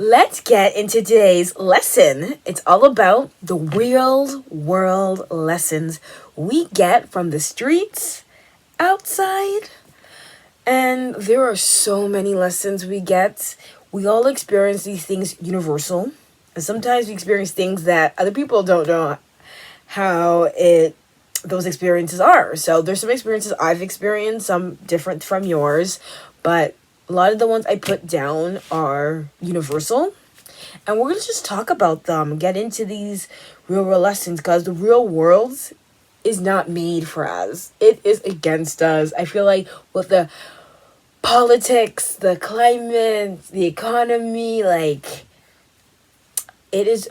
Let's get into today's lesson. It's all about the real world lessons we get from the streets outside. And there are so many lessons we get. We all experience these things universal. And sometimes we experience things that other people don't know how those experiences are. So there's some experiences I've experienced, some different from yours, but a lot of the ones I put down are universal. And we're going to just talk about them, get into these real world lessons, because the real world is not made for us. It is against us. I feel like with the politics, the climate, the economy, like, it is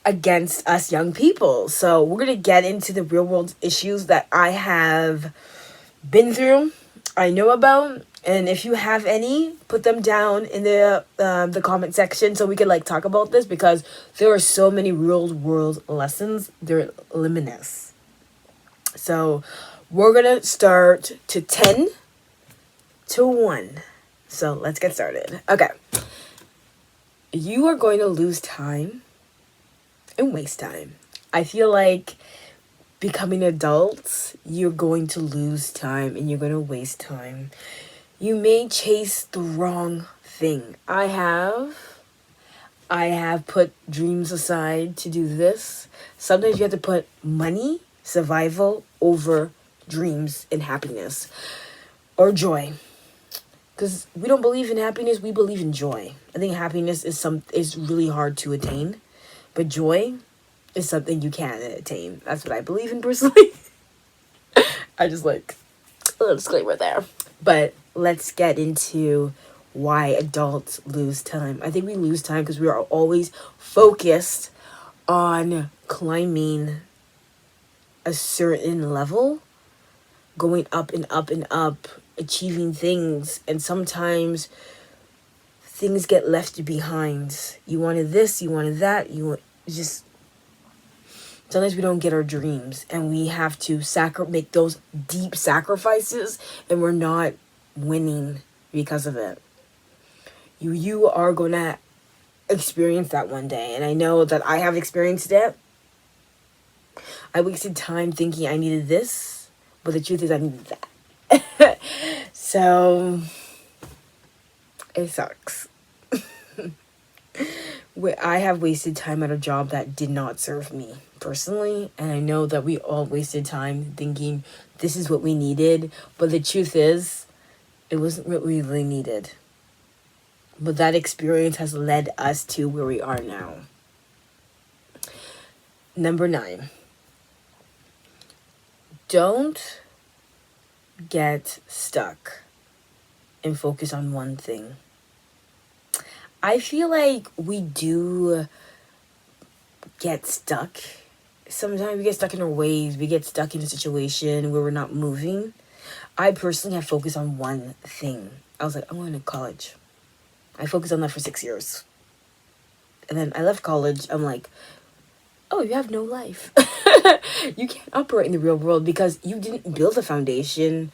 against us young people. So we're going to get into the real world issues that I have been through, I know about. And if you have any, put them down in the comment section so we can talk about this, because there are so many real world lessons. They're luminous. So we're going to start to 10 to 1. So let's get started. Okay. You are going to lose time and waste time. I feel like becoming adults, you're going to lose time and you're going to waste time. You may chase the wrong thing. I have put dreams aside to do this. Sometimes you have to put money, survival over dreams and happiness or joy. Because we don't believe in happiness, we believe in joy. I think happiness is really hard to attain, but joy is something you can attain. That's what I believe in personally. I just a little disclaimer there. But let's get into why adults lose time. I think we lose time because we are always focused on climbing a certain level, going up and up and up, achieving things, and sometimes things get left behind. You wanted this, you wanted that, sometimes we don't get our dreams, and we have to make those deep sacrifices, and we're not winning because of it. You are gonna experience that one day, and I know that I have experienced it. I wasted time thinking I needed this, but the truth is I needed that. So it sucks. I have wasted time at a job that did not serve me personally, and I know that we all wasted time thinking this is what we needed, but the truth is it wasn't what we really needed. But that experience has led us to where we are now. Number 9. Don't get stuck and focus on one thing. I feel like we do get stuck. Sometimes we get stuck in our ways. We get stuck in a situation where we're not moving. I personally have focused on one thing. I was like, I'm going to college. I focused on that for 6 years. And then I left college. I'm like, oh, you have no life. You can't operate in the real world because you didn't build a foundation.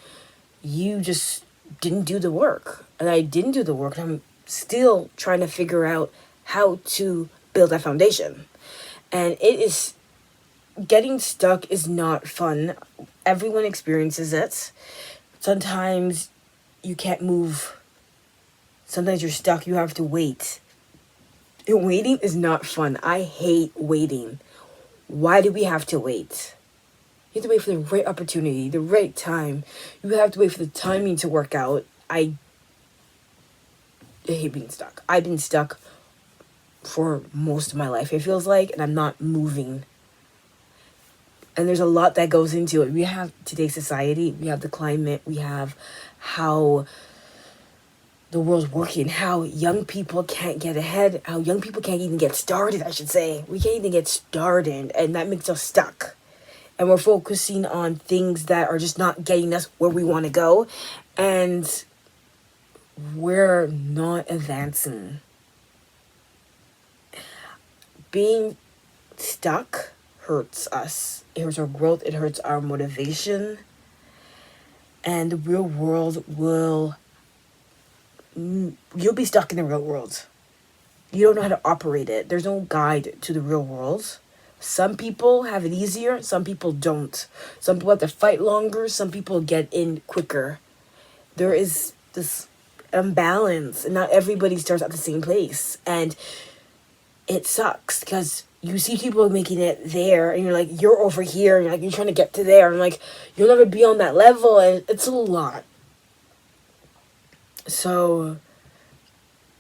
You just didn't do the work. And I didn't do the work. I'm still trying to figure out how to build that foundation. And getting stuck is not fun. Everyone experiences it. Sometimes you can't move. Sometimes you're stuck. You have to wait. And waiting is not fun. I hate waiting. Why do we have to wait? You have to wait for the right opportunity, the right time. You have to wait for the timing to work out. I hate being stuck. I've been stuck for most of my life, it feels like, and I'm not moving. And there's a lot that goes into it. We have today's society, we have the climate, we have how the world's working, how young people can't get ahead, how young people can't even get started, I should say. We can't even get started, and that makes us stuck. And we're focusing on things that are just not getting us where we want to go, and we're not advancing. Being stuck hurts us. It hurts our growth. It hurts our motivation. And the real world you'll be stuck in the real world. You don't know how to operate it. There's no guide to the real world. Some people have it easier, some people don't. Some people have to fight longer, some people get in quicker. There is this imbalance, and not everybody starts at the same place. And it sucks because you see people making it there, and you're like, you're over here, and you're trying to get to there, and like, you'll never be on that level, and it's a lot. So,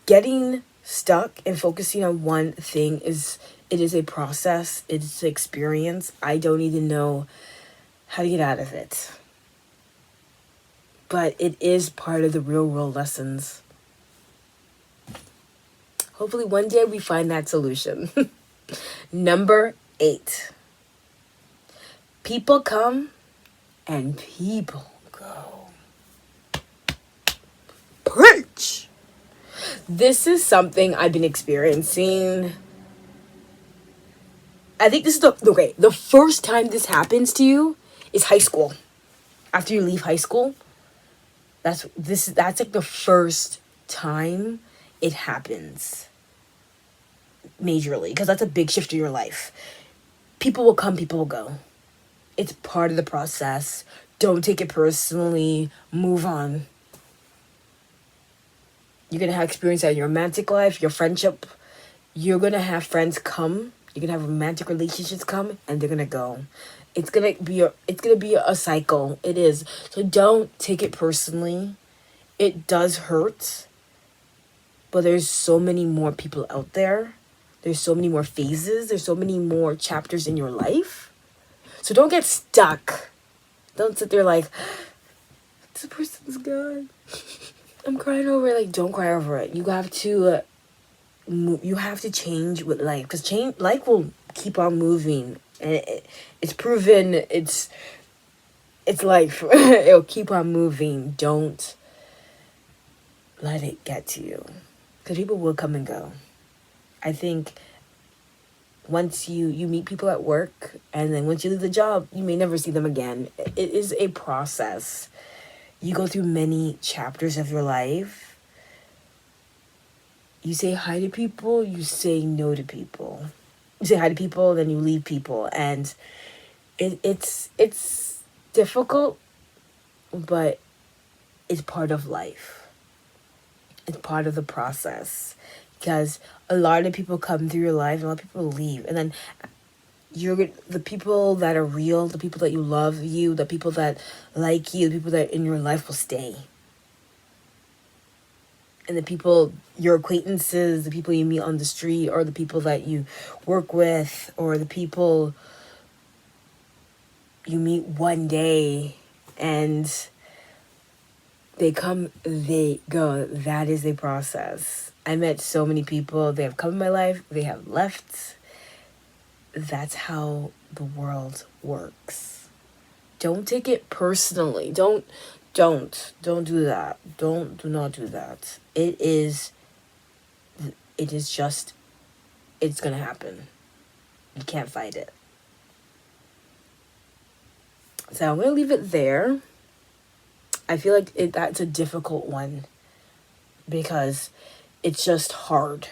getting stuck and focusing on one thing it is a process. It's an experience. I don't even know how to get out of it. But it is part of the real world lessons. Hopefully one day we find that solution. Number 8. People come and people go. Preach! This is something I've been experiencing. I think this is the first time this happens to you is high school. After you leave high school, that's like the first time it happens majorly, because that's a big shift in your life. People will come, people will go. It's part of the process. Don't take it personally. Move on. You're going to have experience in your romantic life, your friendship. You're going to have friends come. You're going to have romantic relationships come, and they're going to go. It's going to be a cycle. It is. So don't take it personally. It does hurt. But there's so many more people out there. There's so many more phases. There's so many more chapters in your life. So don't get stuck. Don't sit there like, this person's gone. I'm crying over it. Like, don't cry over it. You have to you have to change with life, because life will keep on moving, and it's proven. It's life. It'll keep on moving. Don't let it get to you, because people will come and go. I think once you meet people at work, and then once you leave the job, you may never see them again. It is a process. You go through many chapters of your life. You say hi to people, you say no to people. You say hi to people, then you leave people. And it's difficult, but it's part of life. It's part of the process. Because a lot of people come through your life, and a lot of people leave. And then the people that are real, the people that you love you, the people that like you, the people that in your life will stay. And the people, your acquaintances, the people you meet on the street, or the people that you work with, or the people you meet one day and they come, they go. That is a process. I met so many people. They have come in my life, they have left. That's how the world works. Don't take it personally. Don't do that. Do not do that. It is just, it's gonna happen. You can't fight it. So I'm gonna leave it there. I feel like that's a difficult one, because it's just hard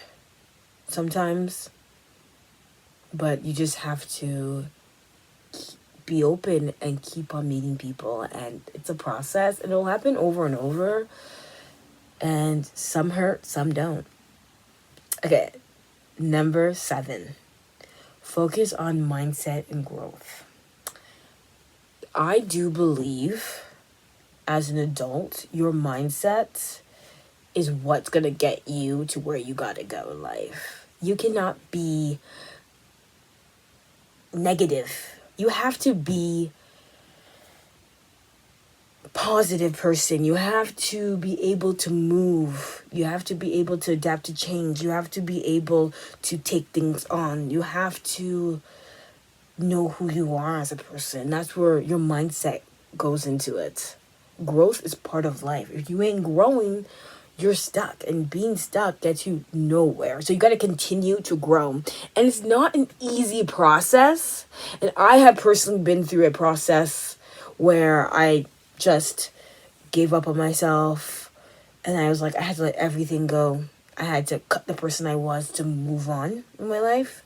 sometimes. But you just have to be open and keep on meeting people. And it's a process, and it'll happen over and over. And some hurt, some don't. Okay, number 7. Focus on mindset and growth. I do believe, as an adult, your mindset is what's going to get you to where you got to go in life. You cannot be negative. You have to be a positive person. You have to be able to move. You have to be able to adapt to change. You have to be able to take things on. You have to know who you are as a person. That's where your mindset goes into it. Growth is part of life. If you ain't growing, you're stuck, and being stuck gets you nowhere. So you got to continue to grow. And it's not an easy process. And I have personally been through a process where I just gave up on myself, and I was like, I had to let everything go. I had to cut the person I was to move on in my life.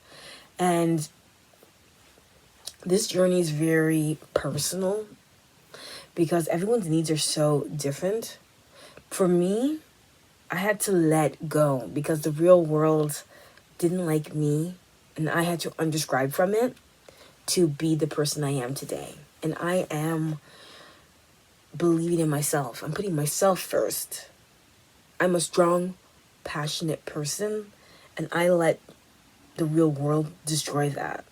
And this journey is very personal because everyone's needs are so different. For me, I had to let go because the real world didn't like me, and I had to unsubscribe from it to be the person I am today. And I am believing in myself. I'm putting myself first. I'm a strong, passionate person, and I let the real world destroy that.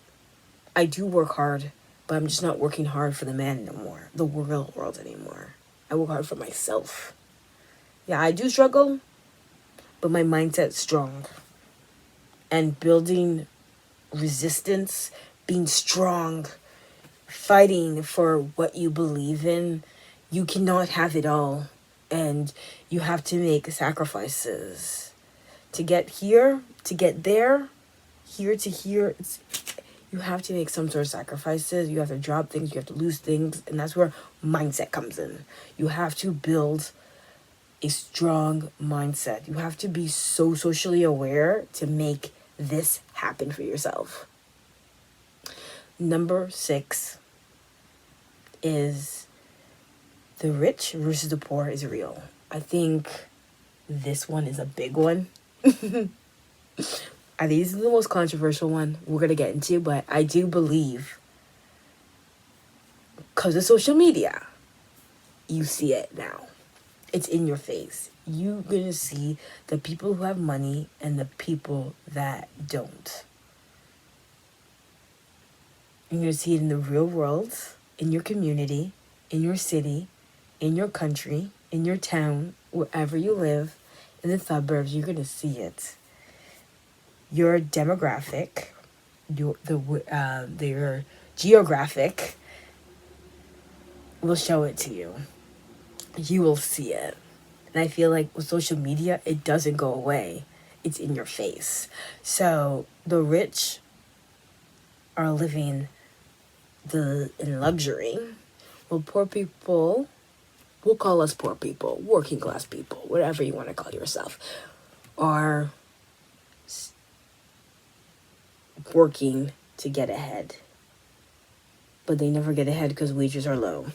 I do work hard, but I'm just not working hard for the man anymore, the real world anymore. I work hard for myself. Yeah, I do struggle, but my mindset's strong. And building resistance, being strong, fighting for what you believe in, you cannot have it all. And you have to make sacrifices. To get here, to get there, here to here, you have to make some sort of sacrifices. You have to drop things, you have to lose things, and that's where mindset comes in. You have to build a strong mindset. You have to be so socially aware to make this happen for yourself. Number 6 is the rich versus the poor is real. I think this one is a big one. I think this is the most controversial one we're going to get into, but I do believe, because of social media, you see it now. It's in your face. You're going to see the people who have money and the people that don't. You're going to see it in the real world, in your community, in your city, in your country, in your town, wherever you live, in the suburbs. You're going to see it. Your demographic, your geographic will show it to you. You will see it. And I feel like with social media, it doesn't go away. It's in your face. So the rich are living in luxury. Well, poor people, we'll call us poor people, working class people, whatever you want to call yourself, are working to get ahead. But they never get ahead because wages are low.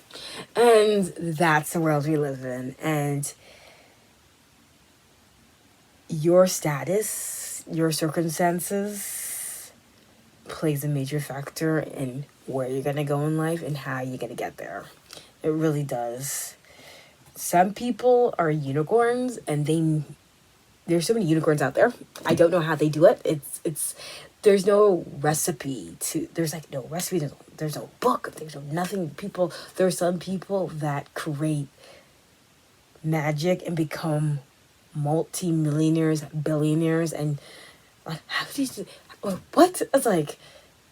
And that's the world we live in. And your status, your circumstances plays a major factor in where you're going to go in life and how you're going to get there. It really does. Some people are unicorns, and there's so many unicorns out there. I don't know how they do it. There's no recipe there's no recipe, there's no book, there's no nothing. There are some people that create magic and become multi-millionaires, billionaires, and how do you, what? It's like,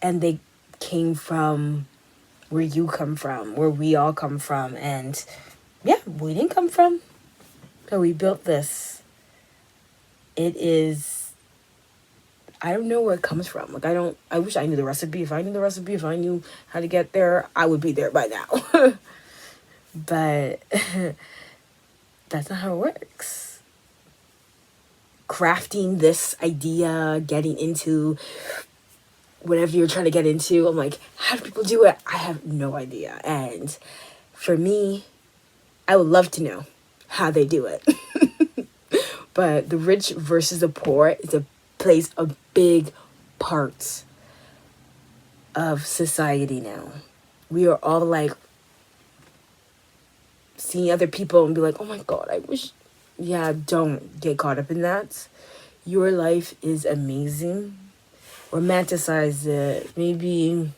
and they came from where you come from, where we all come from, and yeah, we didn't come from, so we built this. It is, I don't know where it comes from. Like, I wish I knew the recipe. If I knew the recipe, if I knew how to get there, I would be there by now. But that's not how it works. Crafting this idea, getting into whatever you're trying to get into, I'm like, how do people do it? I have no idea. And for me, I would love to know how they do it. But the rich versus the poor plays a big part of society now. We are all like seeing other people and be like, oh my God, I wish. Yeah, don't get caught up in that. Your life is amazing. Romanticize it. Maybe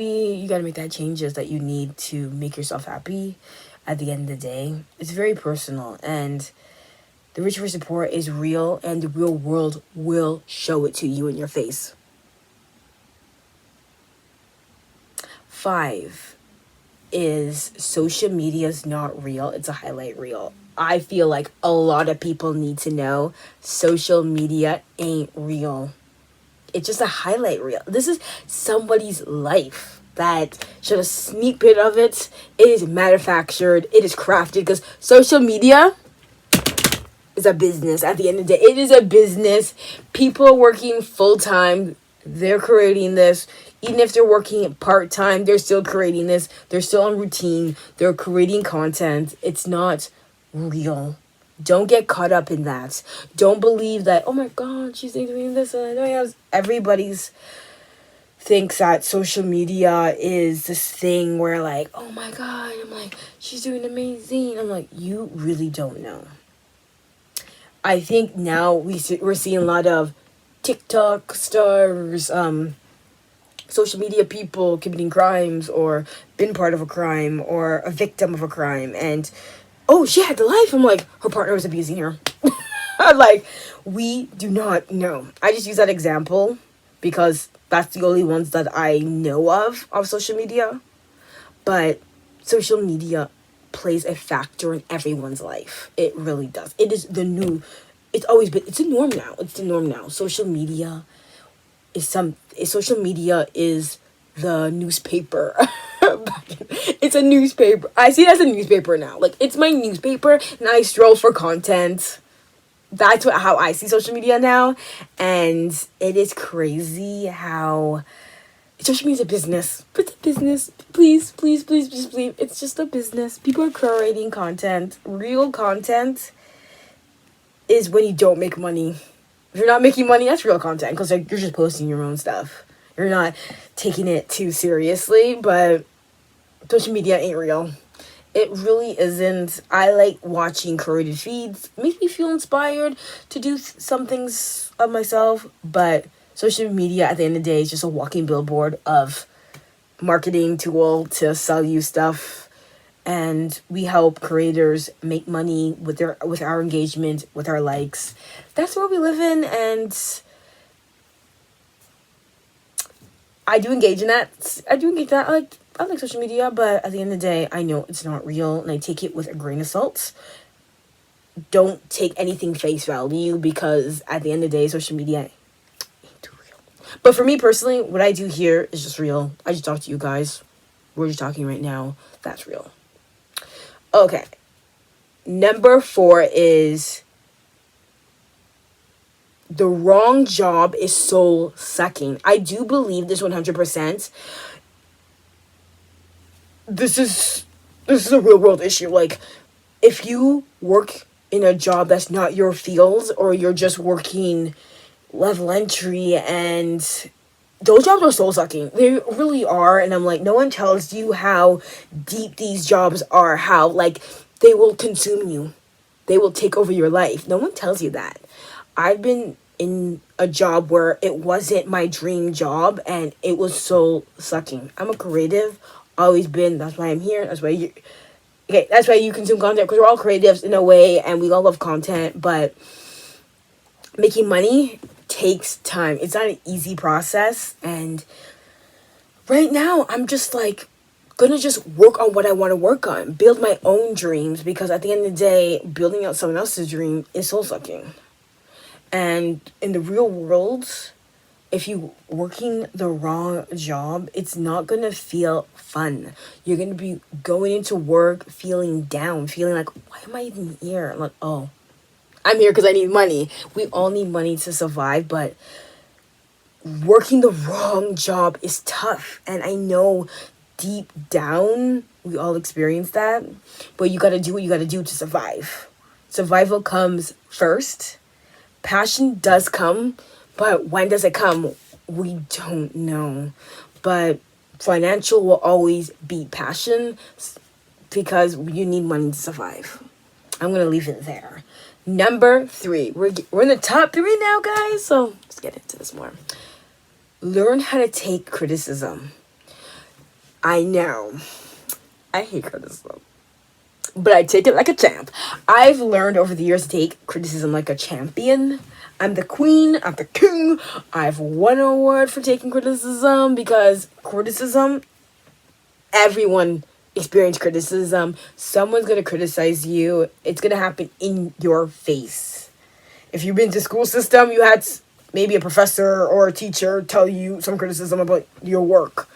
you gotta make that changes that you need to make yourself happy at the end of the day. It's very personal, and the rich versus poor is real, and the real world will show it to you in your face. 5 is social media is not real. It's a highlight reel. I feel like a lot of people need to know social media ain't real. It's just a highlight reel. This is somebody's life that should a sneak peek of it. It is manufactured. It is crafted because social media is a business. At the end of the day, it is a business. People are working full time. They're creating this. Even if they're working part time, they're still creating this. They're still on routine. They're creating content. It's not real. Don't get caught up in that. Don't believe that, oh my god, she's doing this and I know everybody's thinks that social media is this thing where like, oh my god, I'm like, she's doing amazing. I'm like, you really don't know. I think now we're seeing a lot of TikTok stars, social media people committing crimes or been part of a crime or a victim of a crime, and oh, she had the life. I'm like, her partner was abusing her. Like, we do not know. I just use that example because that's the only ones that I know of social media. But social media plays a factor in everyone's life. It really does. It is the new. It's always been. It's a norm now. It's the norm now. Social media social media is the newspaper. It's a newspaper. I see it as a newspaper now. Like, it's my newspaper and I stroll for content. That's how I see social media now. And it is crazy how social media is a business. It's a business. Please, please, please, just believe it's just a business. People are creating content. Real content is when you don't make money. If you're not making money, that's real content because like, you're just posting your own stuff. You're not taking it too seriously, but social media ain't real. It really isn't. I like watching creative feeds. It makes me feel inspired to do some things of myself, but social media at the end of the day is just a walking billboard of marketing tool to sell you stuff. And we help creators make money with our engagement, with our likes. That's where we live in, and I do engage in that. I like social media, but at the end of the day, I know it's not real, and I take it with a grain of salt. Don't take anything face value because at the end of the day, social media ain't too real. But for me personally, what I do here is just real. I just talk to you guys. We're just talking right now. That's real. Okay. Number 4 is the wrong job is soul sucking. I do believe this 100%. This is a real world issue. Like, if you work in a job that's not your field, or you're just working level entry, and those jobs are soul sucking. They really are. And I'm like, no one tells you how deep these jobs are, how like they will consume you. They will take over your life. No one tells you that. I've been in a job where it wasn't my dream job and it was soul sucking. I'm a creative, always been. That's why I'm here. That's why you consume content, because we're all creatives in a way and we all love content, but making money takes time. It's not an easy process, and right now I'm just like gonna just work on what I want to work on, build my own dreams, because at the end of the day, building out someone else's dream is soul sucking. And in the real world, if you working the wrong job, it's not gonna feel fun. You're gonna be going into work feeling down, feeling like, why am I even here? I'm like, oh, I'm here because I need money. We all need money to survive, but working the wrong job is tough. And I know deep down we all experience that, but you gotta do what you gotta do to survive. Survival comes first. Passion does come, but when does it come? We don't know. But financial will always beat passion because you need money to survive. I'm gonna leave it there. Number 3. We're in the top 3 now, guys. So let's get into this more. Learn how to take criticism. I know. I hate criticism, but I take it like a champ. I've learned over the years to take criticism like a champion. I'm the queen, I'm the king. I've won an award for taking criticism, because criticism, everyone experience criticism. Someone's going to criticize you. It's going to happen in your face. If you've been to school system, you had maybe a professor or a teacher tell you some criticism about your work.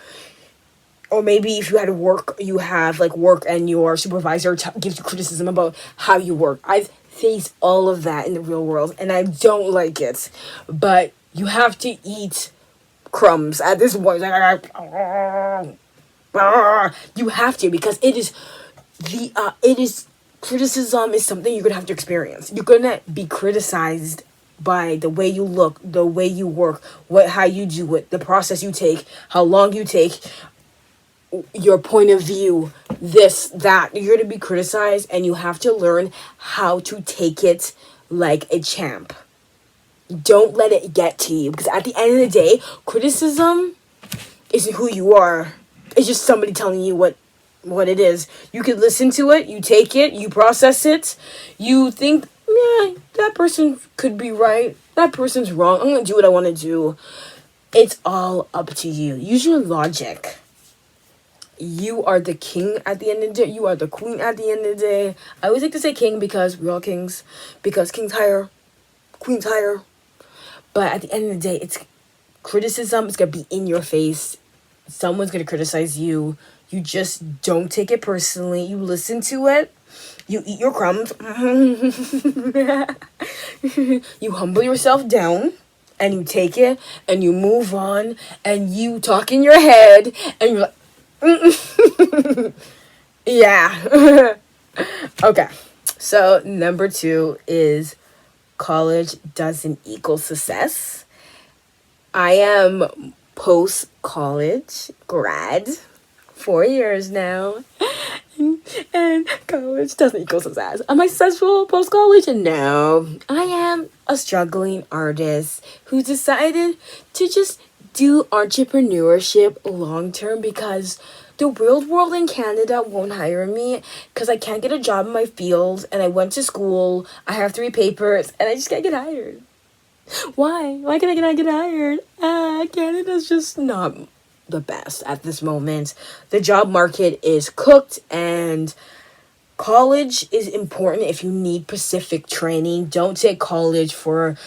Or maybe if you had work, you have like work and your supervisor gives you criticism about how you work. I've face all of that in the real world, and I don't like it. But you have to eat crumbs at this point. You have to, because it is criticism is something you're gonna have to experience. You're gonna be criticized by the way you look, the way you work, how you do it, the process you take, how long you take, your point of view, this, that. You're gonna be criticized, and you have to learn how to take it like a champ. Don't let it get to you, because at the end of the day, criticism isn't who you are. It's just somebody telling you what it is. You can listen to it, you take it, you process it, you think, yeah, that person could be right, that person's wrong, I'm gonna do what I want to do. It's all up to you. Use your logic. You are the king at the end of the day. You are the queen at the end of the day. I always like to say king because we're all kings. Because kings higher, queens higher. But at the end of the day, it's criticism. It's going to be in your face. Someone's going to criticize you. You just don't take it personally. You listen to it. You eat your crumbs. You humble yourself down. And you take it. And you move on. And you talk in your head. And you're like, yeah. Okay. So number 2 is college doesn't equal success. I am post-college grad, 4 years now, and college doesn't equal success. Am I successful post-college? No. I am a struggling artist who decided to just do entrepreneurship long-term because the real world in Canada won't hire me because I can't get a job in my field, and I went to school, I have 3 papers, and I just can't get hired. Why? Why can I not get hired? Canada's just not the best at this moment. The job market is cooked, and college is important if you need specific training. Don't take college for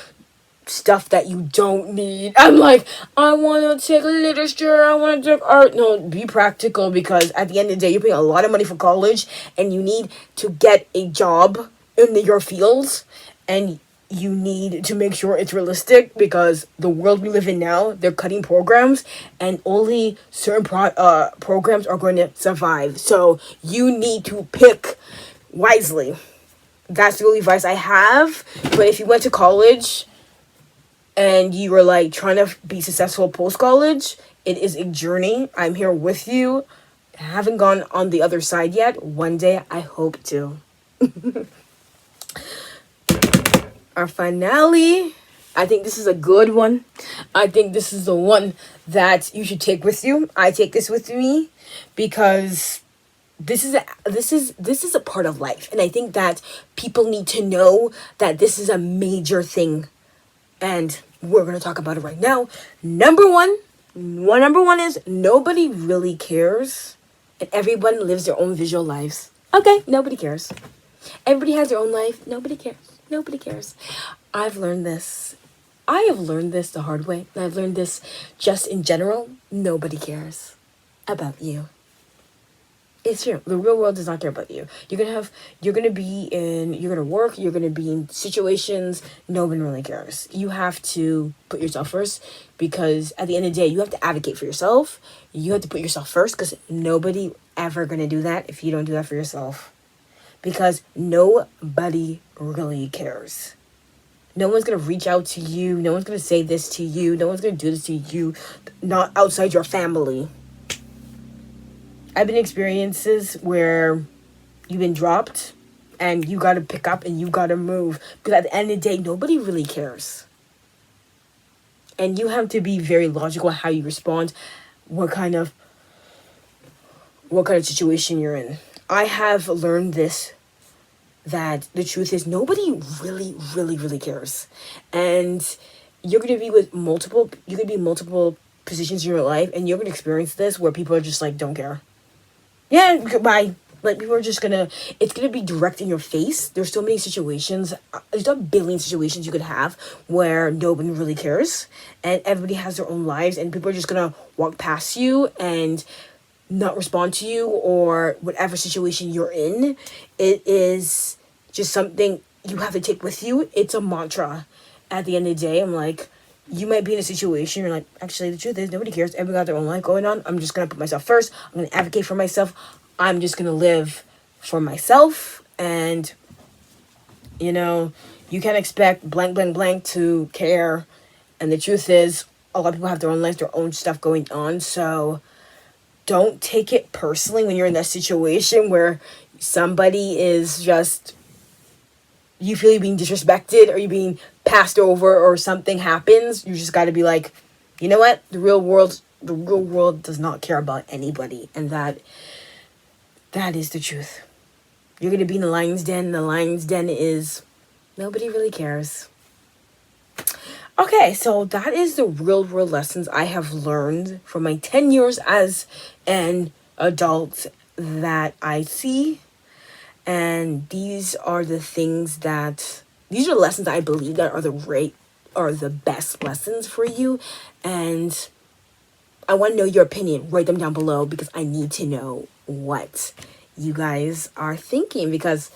stuff that you don't need. I'm like, I want to take literature, I want to take art. No, be practical, because at the end of the day, you're paying a lot of money for college, and you need to get a job in your field, and you need to make sure it's realistic, because the world we live in now, they're cutting programs, and only certain programs are going to survive. So you need to pick wisely. That's the only advice I have. But if you went to college and you were like trying to be successful post-college, it is a journey. I'm here with you. I haven't gone on the other side yet. One day I hope to. Our finale. I think this is a good one. I think this is the one that you should take with you. I take this with me because this is a part of life, and I think that people need to know that this is a major thing. And we're going to talk about it right now. Number one is nobody really cares, and everyone lives their own visual lives. Okay, nobody cares. Everybody has their own life. Nobody cares. Nobody cares. I have learned this the hard way. And I've learned this just in general. Nobody cares about you. It's true. The real world does not care about you. You're gonna work, you're gonna be in situations, no one really cares. You have to put yourself first, because at the end of the day, you have to advocate for yourself. You have to put yourself first, because nobody ever gonna do that if you don't do that for yourself. Because nobody really cares. No one's going to reach out to you. No one's going to say this to you. No one's going to do this to you. Not outside your family. I've been in experiences where you've been dropped and you got to pick up and you got to move. Because at the end of the day, nobody really cares. And you have to be very logical how you respond. What kind of situation you're in. I have learned this, that the truth is nobody really, really, really cares. And you're going to be multiple positions in your life, and you're going to experience this where people are just like, don't care. Yeah, goodbye. Like, people are just it's going to be direct in your face. There's so many situations, there's a billion situations you could have where nobody really cares, and everybody has their own lives, and people are just going to walk past you and not respond to you, or whatever situation you're in. It is just something you have to take with you. It's a mantra. At the end of the day, I'm like, you might be in a situation, you're like, actually, the truth is, nobody cares. Everyone got their own life going on. I'm just going to put myself first. I'm going to advocate for myself. I'm just going to live for myself. And, you know, you can't expect blank, blank, blank to care. And the truth is, a lot of people have their own life, their own stuff going on. So don't take it personally when you're in that situation where somebody is just, you feel you're being disrespected or you're being passed over or something happens. You just got to be like, you know what? The real world does not care about anybody. And that is the truth. You're going to be in the lion's den. And the lion's den is nobody really cares. Okay, so that is the real world lessons I have learned from my 10 years as an adult that I see. And these are the things that, these are lessons I believe that are the best lessons for you. And I want to know your opinion. Write them down below because I need to know what you guys are thinking, because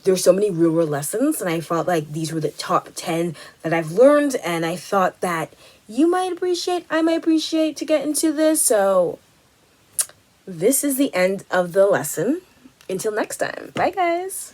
there's so many real world lessons, and I felt like these were the top 10 that I've learned, and I thought that you might appreciate, I might appreciate to get into this. So this is the end of the lesson. Until next time. Bye, guys.